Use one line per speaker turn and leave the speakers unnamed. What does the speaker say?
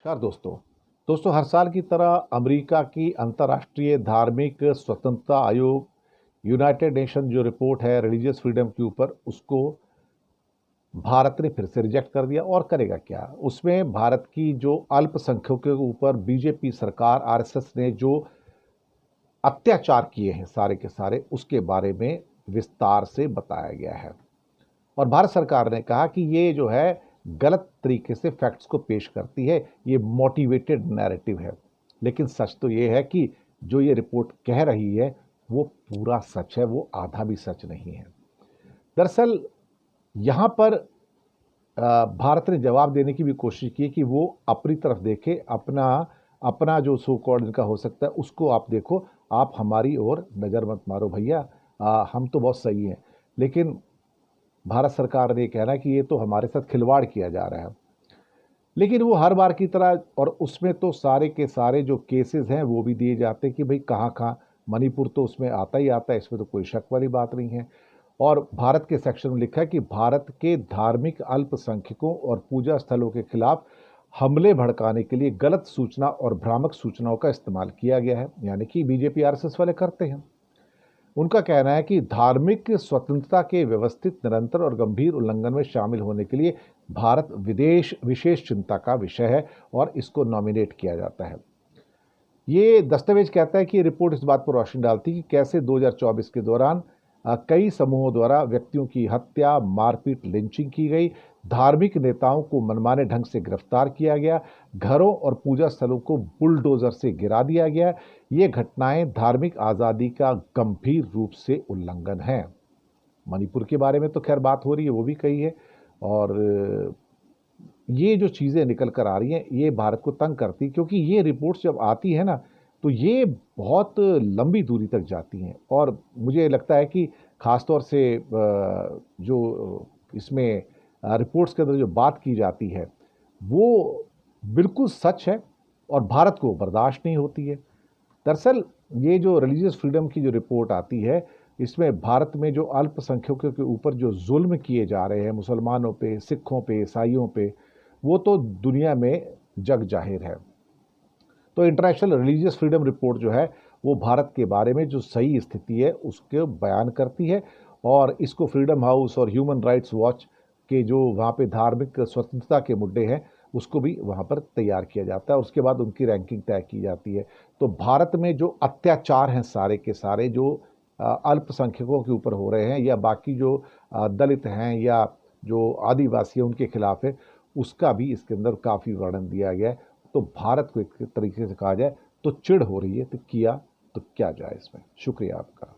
नमस्कार दोस्तों हर साल की तरह अमेरिका की अंतर्राष्ट्रीय धार्मिक स्वतंत्रता आयोग यूनाइटेड नेशन जो रिपोर्ट है रिलीजियस फ्रीडम के ऊपर उसको भारत ने फिर से रिजेक्ट कर दिया और करेगा क्या। उसमें भारत की जो अल्पसंख्यकों के ऊपर बीजेपी सरकार आरएसएस ने जो अत्याचार किए हैं सारे के सारे उसके बारे में विस्तार से बताया गया है। और भारत सरकार ने कहा कि ये जो है गलत तरीके से फैक्ट्स को पेश करती है, ये मोटिवेटेड नैरेटिव है। लेकिन सच तो ये है कि जो ये रिपोर्ट कह रही है वो पूरा सच है, वो आधा भी सच नहीं है। दरअसल यहाँ पर भारत ने जवाब देने की भी कोशिश की कि वो अपनी तरफ देखे, अपना अपना जो सो कॉल्ड इनका हो सकता है उसको आप देखो, आप हमारी ओर नज़र मत मारो भैया, हम तो बहुत सही हैं। लेकिन भारत सरकार ने कहना है कि ये तो हमारे साथ खिलवाड़ किया जा रहा है। लेकिन वो हर बार की तरह, और उसमें तो सारे के सारे जो केसेस हैं वो भी दिए जाते हैं कि भाई कहाँ कहाँ, मणिपुर तो उसमें आता ही आता है, इसमें तो कोई शक वाली बात नहीं है। और भारत के सेक्शन में लिखा है कि भारत के धार्मिक अल्पसंख्यकों और पूजा स्थलों के खिलाफ हमले भड़काने के लिए गलत सूचना और भ्रामक सूचनाओं का इस्तेमाल किया गया है, यानी कि बीजेपी आरएसएस वाले करते हैं। उनका कहना है कि धार्मिक स्वतंत्रता के व्यवस्थित, निरंतर और गंभीर उल्लंघन में शामिल होने के लिए भारत विदेश विशेष चिंता का विषय है और इसको नॉमिनेट किया जाता है। ये दस्तावेज कहता है कि ये रिपोर्ट इस बात पर रोशनी डालती है कि कैसे 2024 के दौरान कई समूहों द्वारा व्यक्तियों की हत्या, मारपीट, लिंचिंग की गई, धार्मिक नेताओं को मनमाने ढंग से गिरफ्तार किया गया, घरों और पूजा स्थलों को बुलडोजर से गिरा दिया गया। ये घटनाएं धार्मिक आज़ादी का गंभीर रूप से उल्लंघन है। मणिपुर के बारे में तो खैर बात हो रही है, वो भी कही है। और ये जो चीज़ें निकल कर आ रही हैं ये भारत को तंग करती, क्योंकि ये रिपोर्ट्स जब आती है ना तो ये बहुत लंबी दूरी तक जाती हैं। और मुझे लगता है कि ख़ासतौर से जो इसमें रिपोर्ट्स के अंदर जो बात की जाती है वो बिल्कुल सच है और भारत को बर्दाश्त नहीं होती है। दरअसल ये जो रिलीजियस फ्रीडम की जो रिपोर्ट आती है इसमें भारत में जो अल्पसंख्यकों के ऊपर जो जुल्म किए जा रहे हैं, मुसलमानों पे, सिखों पे, ईसाइयों पे, वो तो दुनिया में जग जाहिर है। तो इंटरनेशनल रिलीजियस फ्रीडम रिपोर्ट जो है वो भारत के बारे में जो सही स्थिति है उसके बयान करती है। और इसको फ्रीडम हाउस और ह्यूमन राइट्स वॉच के जो वहाँ पे धार्मिक स्वतंत्रता के मुद्दे हैं उसको भी वहाँ पर तैयार किया जाता है और उसके बाद उनकी रैंकिंग तय की जाती है। तो भारत में जो अत्याचार हैं सारे के सारे जो अल्पसंख्यकों के ऊपर हो रहे हैं या बाकी जो दलित हैं या जो आदिवासी हैं उनके खिलाफ है, उसका भी इसके अंदर काफ़ी वर्णन दिया गया है। तो भारत को एक तरीके से कहा जाए तो चिढ़ हो रही है, तो किया तो क्या जाए इसमें। शुक्रिया आपका।